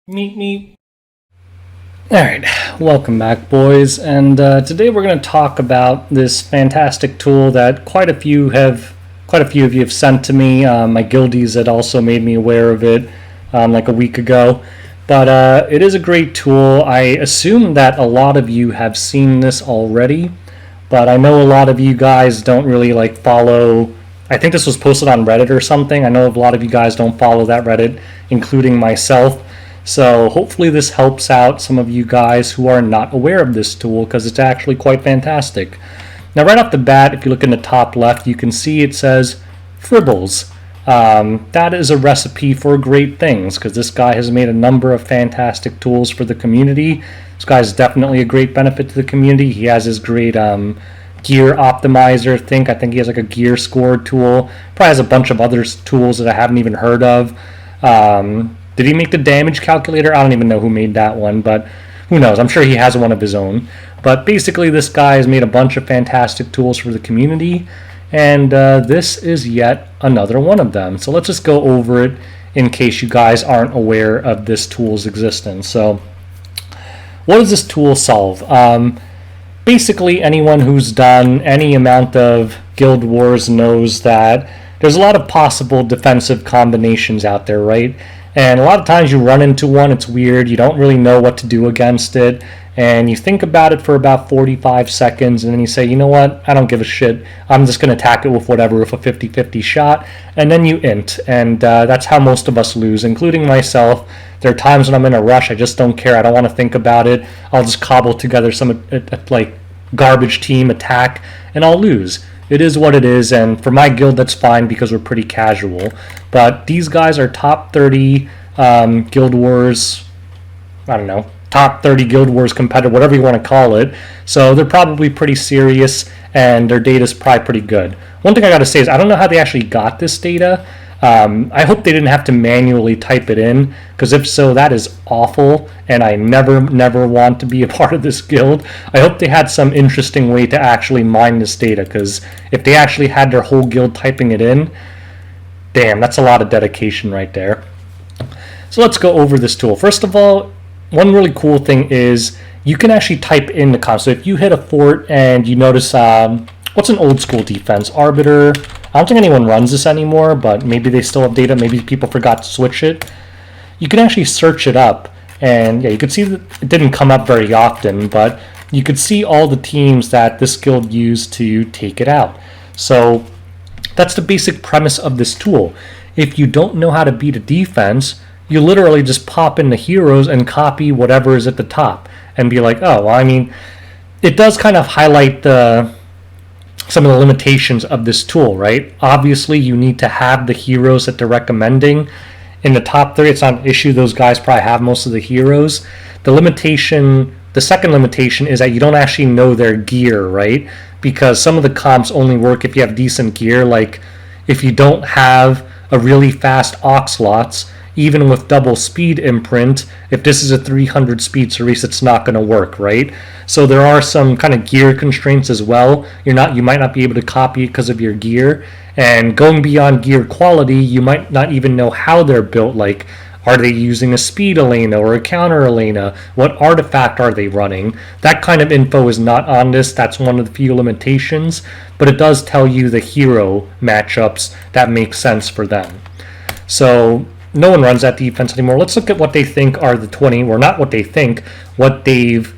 Meet me. Alright, welcome back, boys, and today we're going to talk about this fantastic tool that quite a few of you have sent to me. My guildies had also made me aware of it like a week ago, but it is a great tool. I assume that a lot of you have seen this already, but I know a lot of you guys don't really follow. I think this was posted on Reddit or something. I know a lot of you guys don't follow that Reddit, including myself. So hopefully this helps out some of you guys who are not aware of this tool, because it's actually quite fantastic. Now right off the bat, if you look in the top left, you can see it says Fribbels. That is a recipe for great things, because this guy has made a number of fantastic tools for the community. This guy is definitely a great benefit to the community. He has his great gear optimizer. I think he has a gear score tool. Probably has a bunch of other tools that I haven't even heard of. Did he make the damage calculator? I don't even know who made that one, but who knows? I'm sure he has one of his own. But basically, this guy has made a bunch of fantastic tools for the community, and this is yet another one of them. So let's just go over it in case you guys aren't aware of this tool's existence. So what does this tool solve? Basically, anyone who's done any amount of Guild Wars knows that there's a lot of possible defensive combinations out there, right? And a lot of times you run into one, it's weird, you don't really know what to do against it, and you think about it for about 45 seconds, and then you say, you know what, I don't give a shit, I'm just going to attack it with whatever, with a 50-50 shot, and then you int, and that's how most of us lose, including myself. There are times when I'm in a rush, I just don't care, I don't want to think about it, I'll just cobble together some garbage team attack, and I'll lose. It is what it is, and for my guild that's fine because we're pretty casual. But these guys are top 30 Guild Wars, I don't know, top 30 Guild Wars competitor, whatever you want to call it. So they're probably pretty serious, and their data's probably pretty good. One thing I gotta say is I don't know how they actually got this data. I hope they didn't have to manually type it in, because if so, that is awful, and I never want to be a part of this guild. I hope they had some interesting way to actually mine this data, because if they actually had their whole guild typing it in, damn, that's a lot of dedication right there. So let's go over this tool. First of all, one really cool thing is you can actually type in the comp. So if you hit a fort and you notice, what's an old school defense? Arbiter. I don't think anyone runs this anymore, but maybe they still have data. Maybe people forgot to switch it. You can actually search it up, and yeah, you can see that it didn't come up very often, but you could see all the teams that this guild used to take it out. So that's the basic premise of this tool. If you don't know how to beat a defense, you literally just pop in the heroes and copy whatever is at the top and be like, oh, well, I mean, it does kind of highlight some of the limitations of this tool, right? Obviously, you need to have the heroes that they're recommending. In the top 30, it's not an issue. Those guys probably have most of the heroes. The second limitation is that you don't actually know their gear, right? Because some of the comps only work if you have decent gear. Like, if you don't have a really fast Oxlots, even with double speed imprint, if this is a 300 speed Cerise, it's not going to work, right? So there are some kind of gear constraints as well. You might not be able to copy it because of your gear. And going beyond gear quality, you might not even know how they're built. Like, are they using a speed Elena or a counter Elena? What artifact are they running? That kind of info is not on this. That's one of the few limitations. But it does tell you the hero matchups that make sense for them. So no one runs that defense anymore. Let's look at what they think are the 20, or not what they think, what they've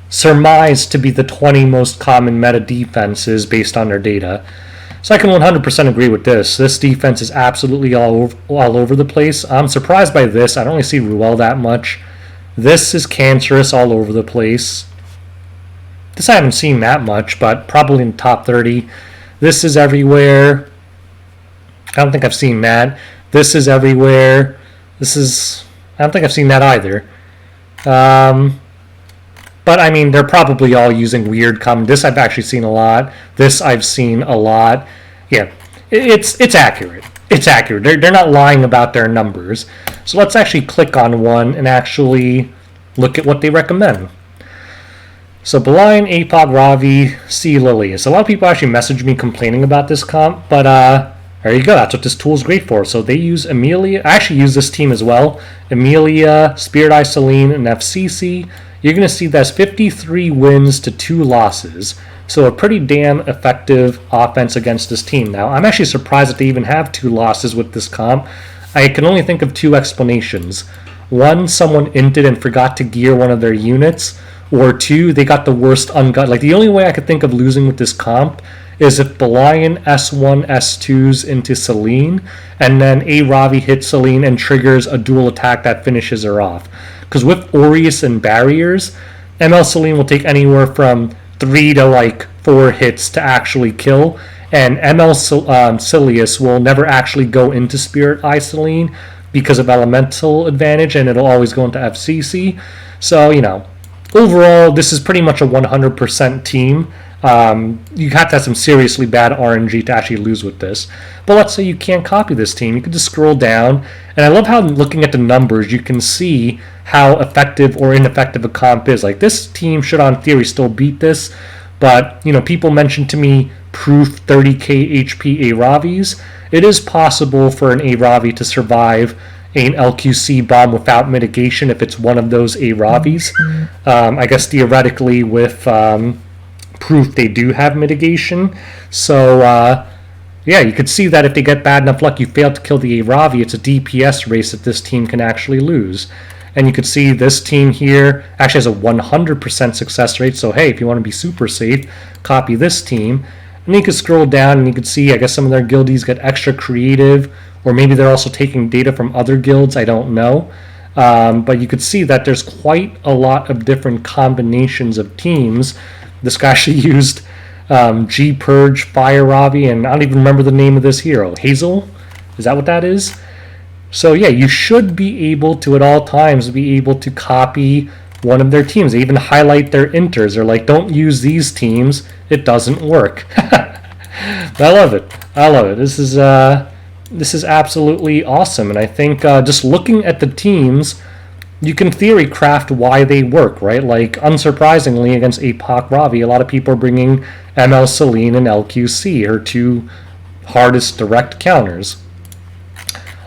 surmised to be the 20 most common meta defenses based on their data. So I can 100% agree with this. This defense is absolutely all over the place. I'm surprised by this. I don't really see Ruel that much. This is cancerous all over the place. This I haven't seen that much, but probably in the top 30. This is everywhere. I don't think I've seen that. This is everywhere. I don't think I've seen that either. But I mean, they're probably all using weird common. This I've actually seen a lot. This I've seen a lot. Yeah, it's accurate. It's accurate. They're not lying about their numbers. So let's actually click on one and actually look at what they recommend. So Beline, APOG, Ravi, C. Lily. So a lot of people actually message me complaining about this comp, but There you go. That's what this tool is great for. So they use Amelia. I actually use this team as well. Amelia, Spirit Eye Celine, and FCC. You're going to see that's 53 wins to 2 losses. So a pretty damn effective offense against this team. Now, I'm actually surprised that they even have 2 losses with this comp. I can only think of 2 explanations. One, someone inted and forgot to gear one of their units. Or 2, they got the worst ungut. Like, the only way I could think of losing with this comp is if Belian S1, S2s into Celine, and then A Ravi hits Celine and triggers a dual attack that finishes her off. Because with Aureus and barriers, ML Celine will take anywhere from 3 to like 4 hits to actually kill, and ML Silius will never actually go into Spirit Eye Celine because of elemental advantage, and it'll always go into FCC. So, you know, overall, this is pretty much a 100% team. You have to have some seriously bad RNG to actually lose with this. But let's say you can't copy this team. You can just scroll down. And I love how, looking at the numbers, you can see how effective or ineffective a comp is. Like, this team should, on theory, still beat this. But, you know, people mentioned to me proof 30k HP Aravis. It is possible for an Aravi to survive an LQC bomb without mitigation if it's one of those Aravis. I guess theoretically with proof they do have mitigation. So, yeah, you could see that if they get bad enough luck, you fail to kill the Aravi, it's a DPS race that this team can actually lose. And you could see this team here actually has a 100% success rate. So, hey, if you want to be super safe, copy this team. And you can scroll down and you can see, I guess some of their guildies get extra creative, or maybe they're also taking data from other guilds, I don't know. But you could see that there's quite a lot of different combinations of teams. This guy actually used G-Purge, Fire Ravi, and I don't even remember the name of this hero. Hazel? Is that what that is? So yeah, you should be able to, at all times, be able to copy one of their teams. They even highlight their inters. They're like, don't use these teams. It doesn't work. I love it. I love it. This is absolutely awesome. And I think just looking at the teams, you can theory craft why they work, right? Like, unsurprisingly, against APOC Ravi, a lot of people are bringing ML Celine and LQC, her 2 hardest direct counters.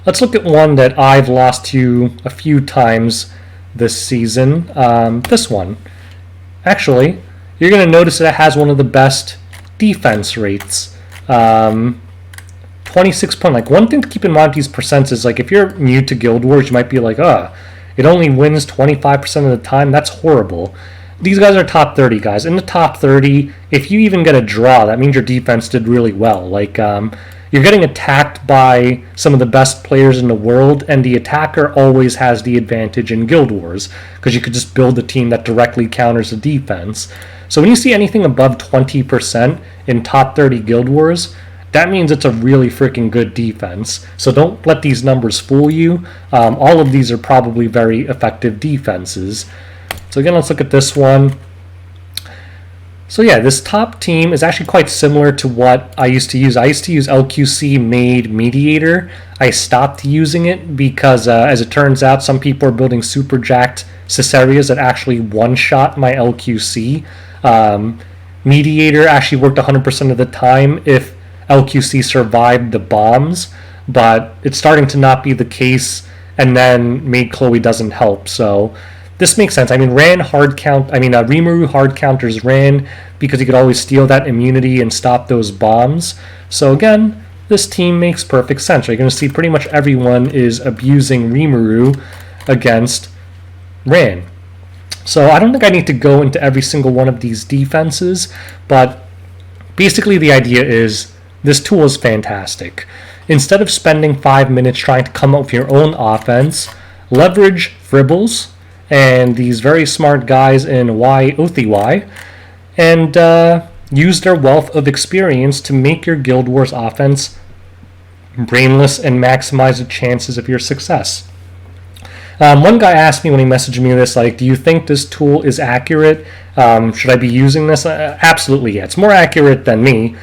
Let's look at one that I've lost to a few times this season. This one. Actually, you're going to notice that it has one of the best defense rates. 26 point. Like, one thing to keep in mind with these percents is, like, if you're new to Guild Wars, you might be like, it only wins 25% of the time. That's horrible. These guys are top 30 guys. In the top 30, if you even get a draw, that means your defense did really well. Like, you're getting attacked by some of the best players in the world, and the attacker always has the advantage in Guild Wars, because you could just build a team that directly counters the defense. So when you see anything above 20% in top 30 Guild Wars, that means it's a really freaking good defense. So don't let these numbers fool you. All of these are probably very effective defenses. So again, let's look at this one. So yeah, this top team is actually quite similar to what I used to use. I used to use LQC made Mediator. I stopped using it because, as it turns out, some people are building super jacked Cesarias that actually one-shot my LQC. Mediator actually worked 100% of the time if LQC survived the bombs, but it's starting to not be the case, and then Maid Chloe doesn't help. So this makes sense. I mean, Rimuru hard counters ran because he could always steal that immunity and stop those bombs. So again, this team makes perfect sense. You're going to see pretty much everyone is abusing Rimuru against Ran. So I don't think I need to go into every single one of these defenses, but basically the idea is this tool is fantastic. Instead of spending 5 minutes trying to come up with your own offense, leverage Fribbels and these very smart guys in YOTY, and use their wealth of experience to make your Guild Wars offense brainless and maximize the chances of your success. One guy asked me when he messaged me this, like, do you think this tool is accurate? Should I be using this? Absolutely, yeah. It's more accurate than me.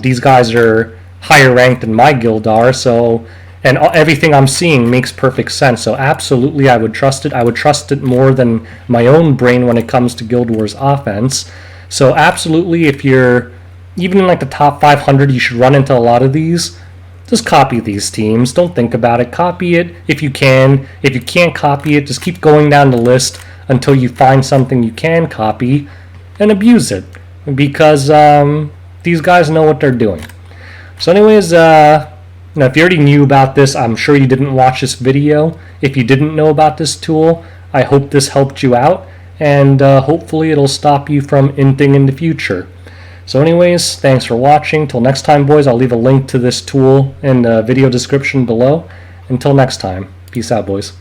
These guys are higher ranked than my guild are, so, and everything I'm seeing makes perfect sense. So absolutely, I would trust it. I would trust it more than my own brain when it comes to Guild Wars offense. So absolutely, if you're even in like the top 500, you should run into a lot of these. just copy these teams. Don't think about it. Copy it if you can. If you can't copy it, just keep going down the list until you find something you can copy and abuse it, because these guys know what they're doing. So anyways, if you already knew about this, I'm sure you didn't watch this video. If you didn't know about this tool, I hope this helped you out, and hopefully it'll stop you from inting in the future. So anyways, thanks for watching. Till next time, boys, I'll leave a link to this tool in the video description below. Until next time, peace out, boys.